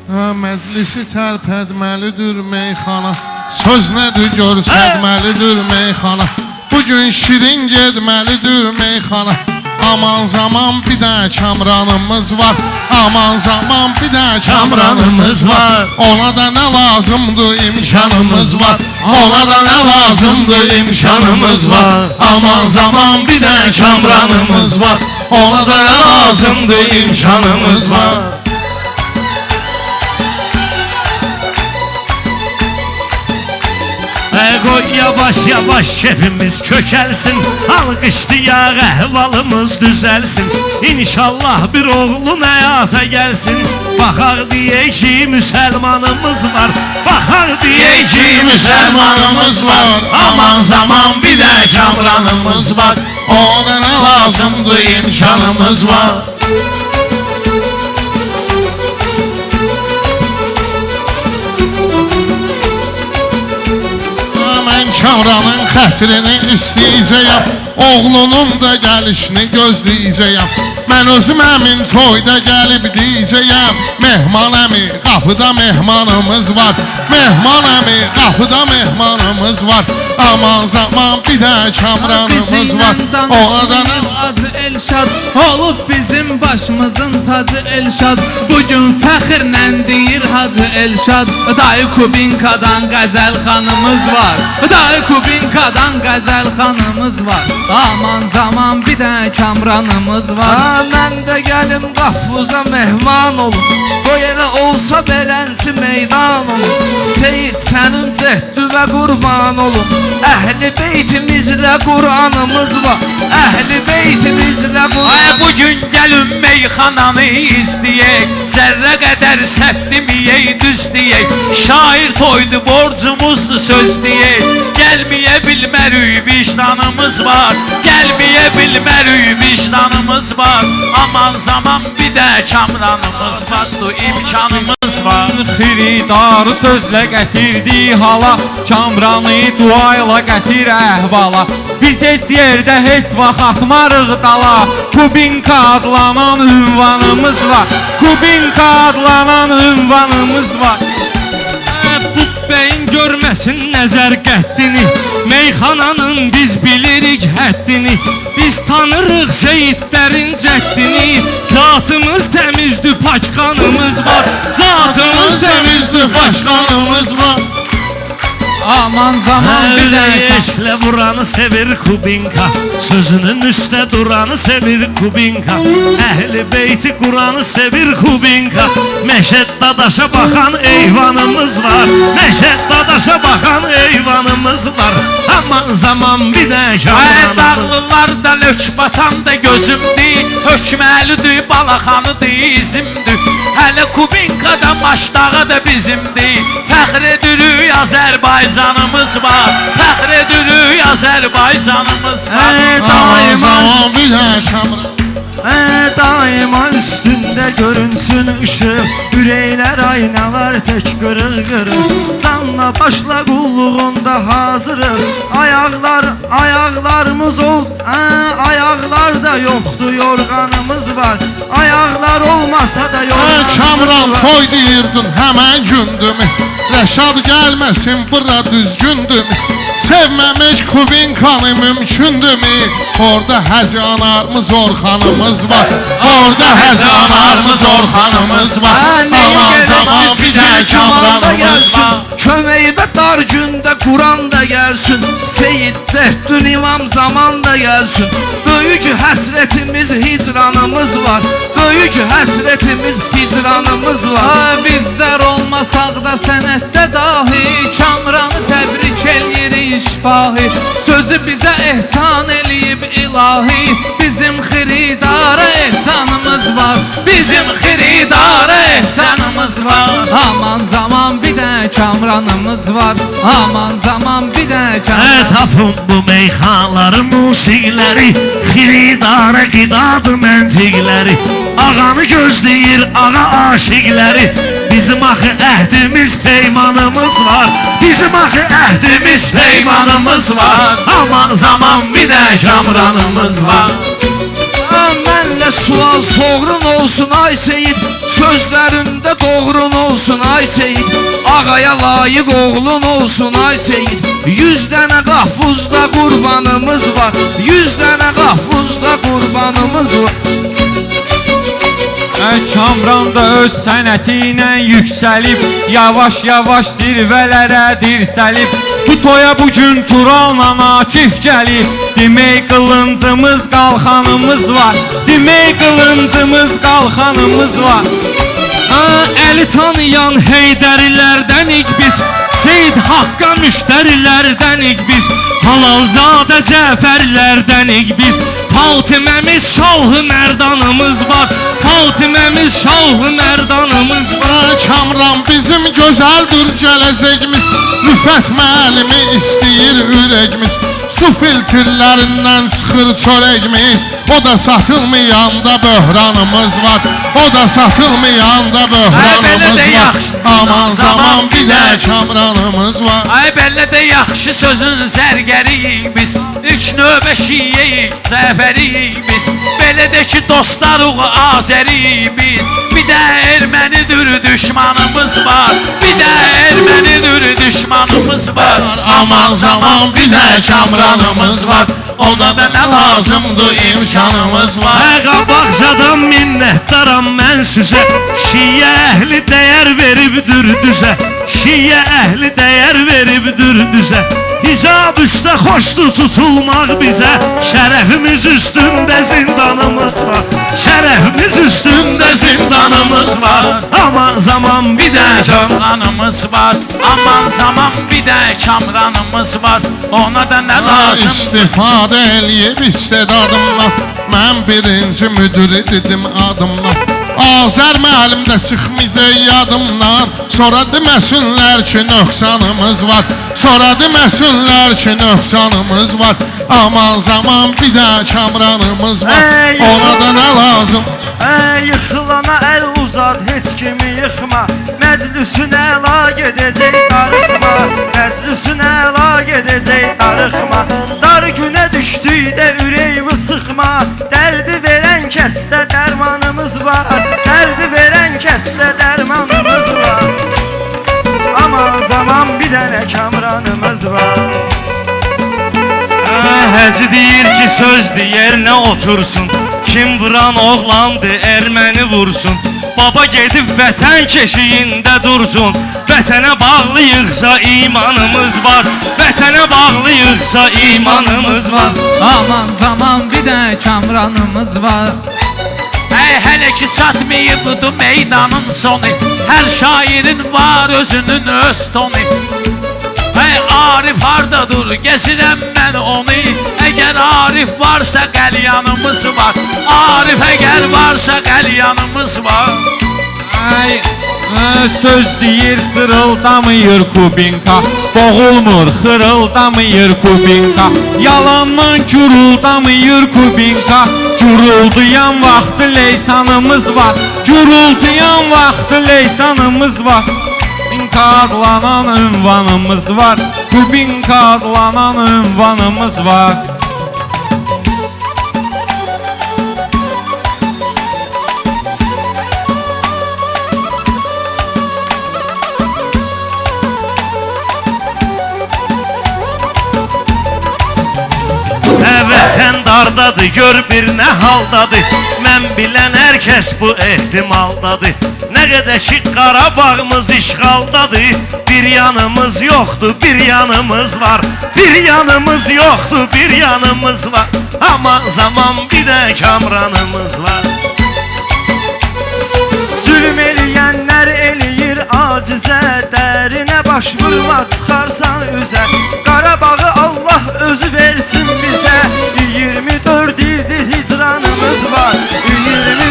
Məclisi tərpədməlidir meyxana, söz nədir görsətməlidir meyxana. Bugün şirin gedməlidir meyxana. Aman zaman bir də kamranımız var, aman zaman bir də kamranımız var. Ona da nə lazımdır imkanımız var, ona da nə lazımdır imkanımız var. Aman zaman bir də kamranımız var, ona da nə lazımdır imkanımız var. Qoy yavaş yavaş kefimiz kökəlsin, alqışlayaq əhvalımız düzəlsin. İnşallah bir oğlun həyata gəlsin. Baxaq deyək ki müsəlmanımız var, baxaq deyək ki müsəlmanımız var. Aman zaman bir də kamranımız var, ona nə lazımdır imkanımız var. Mən Kamranın xətrini istəyəcəyəm, oğlunun da gəlişini gözləyəcəyəm. Mən özüm həmin toyda gəlib deyəcəyəm, mehman əmi qapıda mehmanımız var, mehman əmi qapıda mehmanımız var. Aman zaman bir də kamranımız var, ona da nə Hacı Elşad olub bizim başımızın tacı Elşad. Bugün fəxrlə deyir Hacı Elşad, dayı Kubinkadan qəzəl xanımız var, dayı Kubinkadan qəzəl xanımız var. Aman zaman bir də kamranımız var. Mən də gəlim qafuza mehman olum, qoy elə olsa belənçi meydan olum. Seyid sənin cəhdüvə qurban olum, əhli beytimizlə Qur'anımız var, əhli beytimizlə Qur'anımız var. Bugün gəlin meyxananı izləyək, zərrə qədər səhv deməyək, düz deyək. Şair toydu, borcumuzdur söz deyək. Gəlməyə bilmərik, vicdanımız var, gəlməyə bilmərik, vicdanımız var. Aman zaman bir də kamranımız var, imkanımız var. Xiridarı sözlə gətirdi hala, Kamranı dua ilə gətir əhvala. Biz heç yerdə heç vaxt atmarıq dala, Kubinka adlanan ünvanımız var, Kubinka adlanan ünvanımız var. Bu bəyin görməsin nəzər qəddini, meyxananın biz bilirik həddini. Biz tanırıq seyidlərin cəddini, zatımız təmizdir, pak qanımız var, zatımız təmizdir, pak qanımız var. Aman zaman bir də Eşklə vuranı sevir Kubinka, sözünün üstə duranı sevir Kubinka. Əhli beyti Quranı sevir Kubinka. Məşəd dadaşa baxan eyvanımız var, Məşəd dadaşa baxan eyvanımız var. Aman zaman bir də kamranımız. Dağlılarda lök batan da gözümdür, hökməlidir, balaxanıdır, izimdir. Hələ Kubinkada maşdağı da bizimdir. Fəxr edirik Azərbaycanımız var, fəxr edirik Azərbaycanımız var. Aman zaman bir də kamran. Daima üstündə görünsün ışıq, ürəklər aynalar tək qırıq-qırıq. Canla başla qulluğunda hazırıq, ayaqlarımız oldu, ayaqlarda yoxdur, yorğanımız var, ayaqlar olmasa da yorğanımız var. Kamran toy deyirdin həmən gündümü, Rəşad gəlməsin bura düzgündümü. Sevməmək Kubinkanı mümkündürmü? Orada həc anarımız Orxanımız var, orada həc anarımız Orxanımız var. Aman zaman bir də kamranımız var. Köməydə dar gündə Quran da gəlsin, Seyid Cəhdün İmam zaman da gəlsin. Böyük həsrətimiz hicranımız var, böyük həsrətimiz hicranımız var. Bizlər olmasaq da sənətdə dahi, Kamranı təbrik eləyirik şifahi. Sözü bizə ehsan eləyib ilahi, bizim xiridara ehsanımız var, bizim xiridara ehsanımız var. Aman zaman bir də kamranımız var, aman zaman bir də kamranımız var. Tapın bu meyxanların musiqiləri, xiridara qidadı məntiqləri. Ağanı gözləyir ağa aşiqləri. Bizim axı əhdimiz peymanımız var, bizim axı əhdimiz peymanımız var. Aman zaman bir də kamranımız var. Mənlə sual soğrun olsun ay Seyid, sözlərində doğrun olsun ay Seyid, ağaya layiq oğlun olsun ay Seyid. 100 dənə qafuzda qurbanımız var, 100 dənə qafuzda qurbanımız var. Kamran da öz sənəti ilə yüksəlib, yavaş-yavaş zirvələrə dirsəlib. Bu toya bugün Tural'la Akif gəlib, demək qılıncımız qalxanımız var, demək qılıncımız qalxanımız var. Əli tanıyan Heydərilərdənik biz, Seyid Haqqa müştərilərdənik biz, Halalzadə Cəfərlərdənik biz. Fatiməmiz Şahı Mərdanımız var, Fatiməmiz Şahı Mərdanımız var. Kamran bizim gözəldir gələcəyimiz, Rüfət müəllimi istəyir ürəyimiz, su filtrlərindən çıxır çörəyimiz, o da satılmayanda böhranımız var, o da satılmayanda böhranımız var. Aman zaman bir də Kamranımız var. Ay belə də yaxşı sözün zərgəriyik biz, ilk növbə şiyyəyik, zəfəriyik biz. Belə də ki dostlarıq Azəriyik biz, bir də ermənidir düşmanımız var, bir də ermənidir düşmanımız var. Aman zaman bir də Kamranımız var, ona da nə lazımdır imkanımız var. Qabaqcadan minnətdaram mən sizə, şiyyə əhli dəyər veribdir düzə, şiyyə əhli dəyər veribdir düzə. Hicab üstə xoşdur tutulmaq bizə, şərəfimiz üstündə zindanımız var, şərəfimiz üstündə zindanımız var. Aman zaman bir də Kamranımız var, aman zaman bir də Kamranımız var, ona da nə lazım? İstifadə eləyib istedadımla, mən birinci müdürü dedim adımla. Azər müəllim də çıxmayacaq yadımdan, sonra deməsinlər ki nöqsanımız var, sonra deməsinlər ki nöqsanımız var. Aman zaman bir də Kamranımız var, ona da nə lazım? Yıxılana əl uzat, heç kimi yıxma, məclisinə əla gedəcək darıxma, məclisinə əla gedəcək darıxma. Dar günə düşdükdə ürəyimi sıxma, dərdi verən kəsdə dərmanımız var, dərdi verən kəsdə dərmanımız var. Aman zaman bir dənə Kamranımız var. Həci deyir ki söz yerinə otursun, kim vuran oğlandı erməni vursun. Baba gedib vətən keşiyində dursun, vətənə bağlıyıqsa imanımız var, vətənə bağlıyıqsa imanımız var. Aman zaman bir də Kamranımız var. Hələ ki çatmayıbdı meydanın sonu, hər şairin var özünün öz tonu. Arif hardadır, gəzirəm mən onu, əgər Arif varsa qəlyanımız var, Arif əgər varsa qəlyanımız var. Söz deyir xırıldamayır Kubinka, boğulmur xırıldamayır Kubinka, yalandan güruldamayır Kubinka. Gürulduyan vaxtı leysanımız var, gürulduyan vaxtı leysanımız var. Kubinka adlanan ünvanımız var, Kubinka adlanan ünvanımız var. Vətən dardadır, gör bir nə haldadır, mən bilən hər kəs bu ehtimaldadır. Nə qədər ki Qarabağımız işğaldadır, bir yanımız yoxdur, bir yanımız var, bir yanımız yoxdur, bir yanımız var. Aman zaman bir də Kamranımız var. Zülm eləyənlər eləyir acizə, dərinə baş vurma çıxarsan üzə. Qarabağı Allah özü versin bizə, 24 ildir hicranımız var,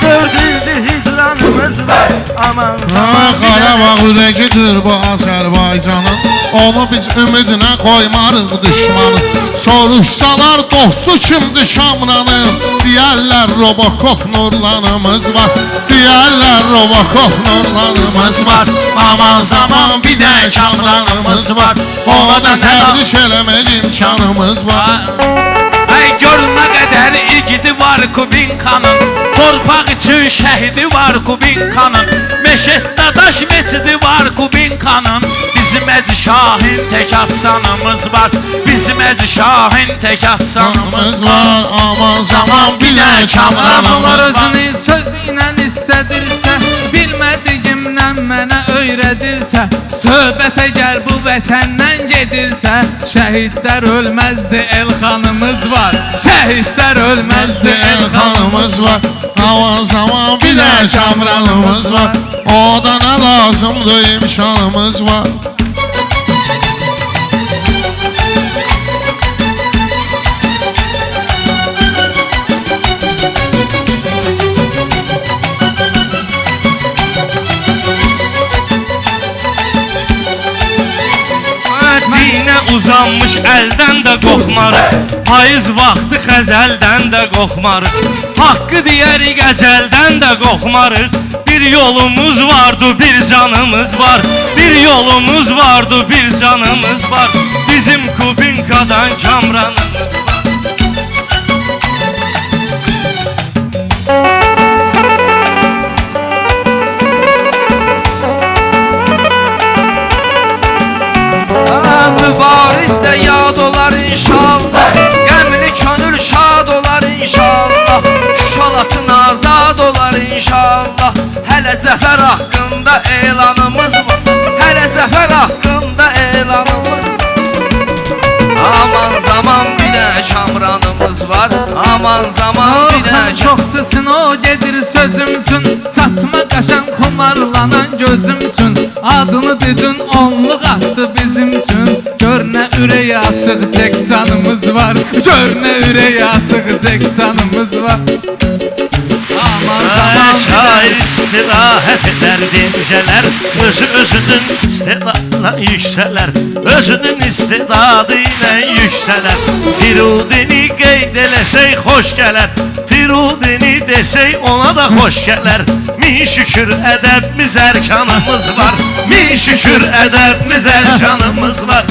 24 ildir hicranımız var. Aman zaman bir Qarabağ ürəgidir bu Azərbaycanın, onu biz ümidinə qoymarıq düşmanı. Soruşsalar dostu kimdir Kamranın, deyərlər Robocop Nurlanımız var, deyərlər Robocop Nurlanımız var. Aman zaman bir də Kamranımız var, ona da təbrik eləmək imkanımız var. Ay Görmə qədər igidi var Kubinkanın, torpaq üçün şəhidi var Kubinkanın, Meşetdə daş meçidi var Kubinkanın. Bizim Əzi Şahin tək atsanımız var, bizim Əzi Şahin tək atsanımız var. Aman zaman bir də Adamlar kamranımız var. özünü sözüyle istədirsə, bilmədiyimdən mənə öyrədirsə, söhbətə gəl bu vətəndən gedirsə, şəhidlər ölməzdi Elxanımız var, şəhidlər ölməzdi Elxanımız var. Aman zaman bir də kamranımız var. O da nə lazımdır imkanımız var. Dinə uzanmış əldən də qorxmarıq, payız vaxtı xəzəldən də qorxmarıq, haqqı deyərik əcəldən də qorxmarıq. Bir yolumuz vardı, bir canımız var, bir yolumuz vardı, bir canımız var, bizim Kubinkadan kamranımız var. Mübariz də yad olar inşallah, qəmli könül şad olar inşallah, şalatın azad olar inşallah. Hələ zəfər haqqında elanımız var, hələ zəfər haqqında elanımız var. Aman zaman bir də kamranımız var, aman zaman bir də Çoxsusun o gedir sözüm üçün, çatma qaşan xumarlanan gözüm üçün, adını dedin onluq attı bizim üçün. Gör nə ürəyi açıq çək canımız var, gör nə ürəyi açıq çək canımız var. Aman zaman Şair istirahət edər dincələr, özü özünün istedadına yüksələr, özünün istedadı ilə yüksələr. Firudini qeyd eləsək xoş gələr, Firudini desək ona da xoş gələr. Min şükür ədəbimiz ərkanımız var, min şükür ədəbimiz ərkanımız var.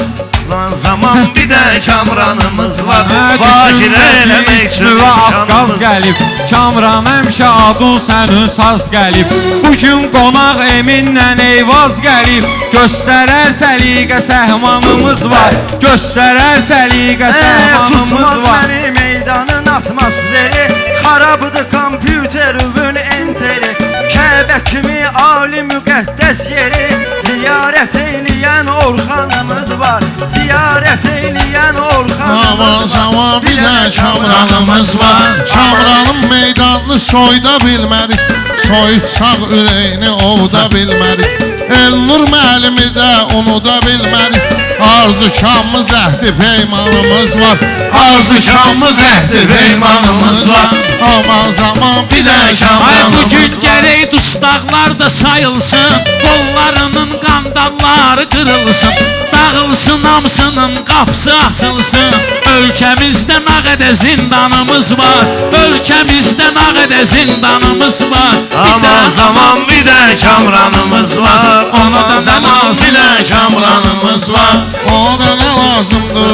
Lan zaman bir də kamranımız var, fakir eləmək üçün və Afqaz imkanımız var. gəlib, Kamran həmişə adın sənin saz gəlib. Bugün qonaq Eminlə Eyvaz gəlib, göstərər səliqə səhmanımız var, göstərər səliqə səhmanımız Tutmaz var. məni meydanın atmosferi, xarabıdır kompüterün enteri, Kəbə kimi ali müqəddəs yeri, ziyarət eyləyən Orxanımız var, ziyarət eyləyən Orxanımız Aman var. zaman bir də kamranımız var. Kamranın meydanını soyda bilmərik, soyub sağ ürəyini ovda bilmərik. Elnur müəllimi də unuda bilmərik. Arzukamız əhdi peymanımız var, arzukamız əhdi peymanımız var. Aman zaman bir də Ay kamranımız bugün var. gərək dustaqlar da sayılsın, qollarının qandalları qırılsın, dağılsın hamısının qapısı açılsın. Ölkəmizdə nə qədər zindanımız var, ölkəmizdə nə qədər zindanımız var. Aman zaman bir də kamranımız var, ona da zaman Bir də kamranımız var, o da nə lazımdır?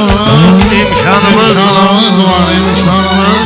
imkanımız var. İmkanımız var, imkanımız